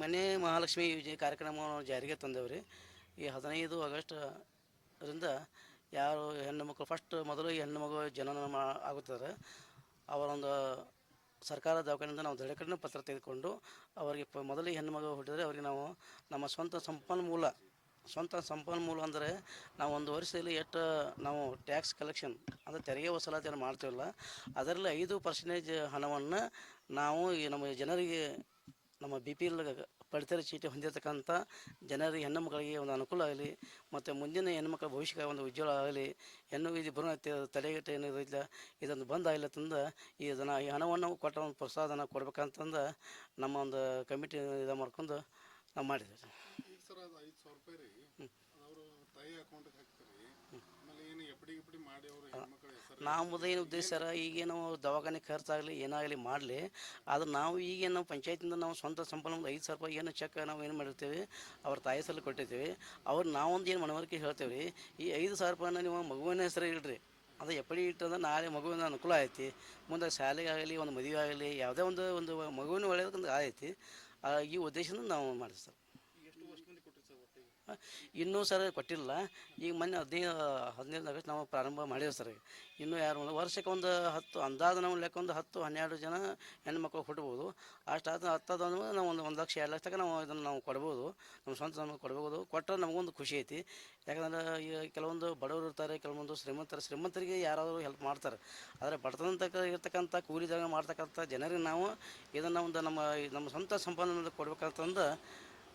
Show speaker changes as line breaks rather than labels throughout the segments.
ಮನೆ ಮಹಾಲಕ್ಷ್ಮಿ ಯೋಜನೆ ಕಾರ್ಯಕ್ರಮವನ್ನು ಜಾರಿಗೆ ತಂದೆವ್ರಿ. ಈ 15 ಆಗಸ್ಟ್ ರಿಂದ ಯಾರು ಹೆಣ್ಣು ಮಕ್ಕಳು ಮೊದಲು ಈ ಹೆಣ್ಣು ಮಗು ಜನನ ಆಗುತ್ತದೆ, ಅವರೊಂದು ಸರ್ಕಾರ ದವಾಖಾನೆಯಿಂದ ನಾವು ದೃಢೀಕರಣ ಪತ್ರ ತೆಗೆದುಕೊಂಡು ಅವರಿಗೆ ಮೊದಲು ಹೆಣ್ಣು ಮಗು ಹುಟ್ಟಿದರೆ ಅವರಿಗೆ ನಾವು ನಮ್ಮ ಸ್ವಂತ ಸಂಪನ್ಮೂಲ ಅಂದರೆ ನಾವು ಒಂದು ವರ್ಷದಲ್ಲಿ ಎಷ್ಟು ನಾವು ಟ್ಯಾಕ್ಸ್ ಕಲೆಕ್ಷನ್ ಅಂದರೆ ತೆರಿಗೆ ವಸೂಲಾತಿಯನ್ನು ಮಾಡ್ತೀವಲ್ಲ, ಅದರಲ್ಲಿ 5% ಹಣವನ್ನು ನಾವು ಈ ನಮ್ಮ ಜನರಿಗೆ, ನಮ್ಮ BPL ಪಡಿತರ ಚೀಟಿ ಹೊಂದಿರತಕ್ಕಂಥ ಜನರಿಗೆ, ಹೆಣ್ಣು ಮಕ್ಕಳಿಗೆ ಒಂದು ಅನುಕೂಲ ಆಗಲಿ ಮತ್ತು ಮುಂದಿನ ಹೆಣ್ಣುಮಕ್ಕಳ ಭವಿಷ್ಯಕ್ಕೆ ಒಂದು ಉಜ್ವಲ ಆಗಲಿ, ಹೆಣ್ಣು ಇದು ಭ್ರೂಣ ತಡೆಗಟ್ಟೆ ಏನಿಲ್ಲ ಇದೊಂದು ಬಂದ್ ಆಗಲತ್ತಂದು ಈ ಹಣವನ್ನು ಕೊಟ್ಟ ಒಂದು ಪ್ರೋತ್ಸಾಹನ ಕೊಡ್ಬೇಕಂತಂದು ನಮ್ಮ ಒಂದು ಕಮಿಟಿ ಇದು ಮಾಡ್ಕೊಂಡು ನಾವು ಮಾಡಿದ್ದೀವಿ.
ಸರ್ ಅದು 5,000 ರೂಪಾಯಿ ರೀ, ಅವರು ತಾಯಿ ಅಕೌಂಟಿಗೆ ಹಾಕ್ತಾರೆ, ಆಮೇಲೆ ಏನು ಎಫ್ಡಿ ಮಾಡಿ ಅವರು ಹೆಣ್ಮಕ್ಳ ಹೆಸರು
ನಮ್ಮದು ಏನು ಉದ್ದೇಶ ಸರ್, ಈಗೇನು ದವಾಖಾನೆ ಖರ್ಚಾಗಲಿ ಏನಾಗಲಿ ಮಾಡಲಿ, ಆದರೆ ನಾವು ಈಗೇನು ನಾವು ಪಂಚಾಯತಿಂದ ನಾವು ಸ್ವಂತ ಸಂಪನ್ಮೂಲ 5,000 ರೂಪಾಯಿ ಏನು ಚೆಕ್ ನಾವು ಏನು ಮಾಡಿರ್ತೀವಿ ಅವ್ರ ತಾಯಿ ಸಲ ಕೊಟ್ಟಿರ್ತೀವಿ. ನಾವೊಂದು ಏನು ಮನವರಿಕೆ ಹೇಳ್ತೇವೆ ರೀ, ಈ 5,000 ರೂಪಾಯಿನ ನೀವು ಮಗುವಿನ ಹೆಸರು ಇಡ್ರಿ, ಅದು ಎಪ್ಪಡಿ ಇಟ್ಟಂದ್ರೆ ನಾಳೆ ಮಗುವಿನ ಅನುಕೂಲ ಐತಿ, ಮುಂದೆ ಶಾಲೆಗೆ ಆಗಲಿ ಒಂದು ಮದುವೆ ಆಗಲಿ ಯಾವುದೇ ಒಂದು ಮಗುವಿನ ಒಳ್ಳೆಯದಕ್ಕೆ ಆಯ್ತಿ. ಈ ಉದ್ದೇಶದಿಂದ ನಾವು ಮಾಡಿದ್ವಿ ಸರ್. ಇನ್ನೂ ಸರ್ ಕೊಟ್ಟಿಲ್ಲ, ಈಗ ಮೊನ್ನೆ 15 ಆಗಸ್ಟ್ ನಾವು ಪ್ರಾರಂಭ ಮಾಡಿದ್ವಿ ಸರ್. ಇನ್ನೂ ಯಾರು ವರ್ಷಕ್ಕೆ ಒಂದು 10 ಅಂದಾಜು ನಾವು ಲೆಕ್ಕ ಒಂದು 10-12 ಜನ ಹೆಣ್ಮಕ್ಳು ಹುಟ್ಬೋದು. ಅಷ್ಟಾದ 10 ನಾವು ಒಂದು 1 ಲಕ್ಷ 2 ಲಕ್ಷ ತನಕ ನಾವು ಇದನ್ನು ನಾವು ಕೊಡ್ಬೋದು, ನಮ್ಮ ಸ್ವಂತ ನಮಗೆ ಕೊಡ್ಬೋದು. ಕೊಟ್ಟರೆ ನಮಗೊಂದು ಖುಷಿ ಐತಿ. ಯಾಕಂದ್ರೆ ಈಗ ಕೆಲವೊಂದು ಬಡವರು ಇರ್ತಾರೆ, ಕೆಲವೊಂದು ಶ್ರೀಮಂತರಿಗೆ ಯಾರಾದರೂ ಹೆಲ್ಪ್ ಮಾಡ್ತಾರೆ. ಆದರೆ ಬಡತನ ಇರ್ತಕ್ಕಂಥ ಕೂಲಿ ಜಾಗ ಮಾಡ್ತಕ್ಕಂಥ ಜನರಿಗೆ ನಾವು ಇದನ್ನು ಒಂದು ನಮ್ಮ ಸ್ವಂತ ಸಂಪಾದನೆ ಕೊಡ್ಬೇಕಂತಂದು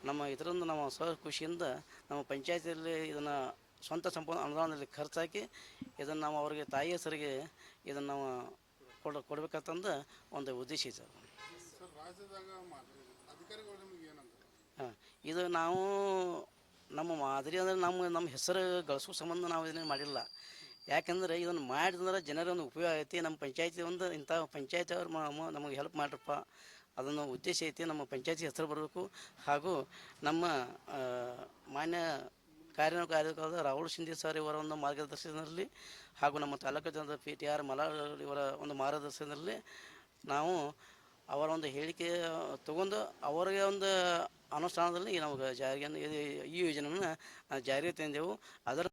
ನಮ್ಮ ಇದರಿಂದ ನಾವು ಖುಷಿಯಿಂದ ನಮ್ಮ ಪಂಚಾಯತಿಯಲ್ಲಿ ಇದನ್ನು ಸ್ವಂತ ಸಂಪೂರ್ಣ ಅನುದಾನದಲ್ಲಿ ಖರ್ಚಾಕಿ ಇದನ್ನು ನಾವು ಅವರಿಗೆ ತಾಯಿ ಹೆಸರಿಗೆ ಇದನ್ನು ನಾವು ಕೊಡಬೇಕಂತಂದು ಒಂದು ಉದ್ದೇಶ ಇದೆ ಸರ್. ಹಾಂ, ಇದು ನಾವು ನಮ್ಮ ಮಾದರಿ ಅಂದರೆ ನಮ್ಮ ಹೆಸರು ಗಳಿಸೋ ಸಂಬಂಧ ನಾವು ಇದನ್ನೇ ಮಾಡಿಲ್ಲ. ಯಾಕೆಂದರೆ ಇದನ್ನು ಮಾಡಿದ್ರೆ ಜನರೊಂದು ಉಪಯೋಗ ಐತಿ, ನಮ್ಮ ಪಂಚಾಯತಿ ಒಂದು ಇಂಥ ಪಂಚಾಯತಿ ಅವ್ರು ನಮಗೆ ಹೆಲ್ಪ್ ಮಾಡ್ರಪ್ಪ ಅದನ್ನು ಉದ್ದೇಶ ಐತಿ. ನಮ್ಮ ಪಂಚಾಯತಿ ಹೆಸರು ಬರಬೇಕು, ಹಾಗೂ ನಮ್ಮ ಮಾನ್ಯ ಕಾರ್ಯಕಾರದ ರಾಹುಲ್ ಶಿಂದೆ ಸರ್ ಇವರ ಒಂದು ಮಾರ್ಗದರ್ಶನದಲ್ಲಿ, ಹಾಗೂ ನಮ್ಮ ತಾಲೂಕು ಜನರ PTR ಮಲಾಳ್ ಇವರ ಒಂದು ಮಾರ್ಗದರ್ಶನದಲ್ಲಿ ನಾವು ಅವರ ಒಂದು ಹೇಳಿಕೆ ತಗೊಂಡು ಅವರಿಗೆ ಒಂದು ಅನುಷ್ಠಾನದಲ್ಲಿ ನಮಗೆ ಈ ಯೋಜನೆಯನ್ನು ಜಾರಿಗೆ ತಂದೆವು. ಅದರ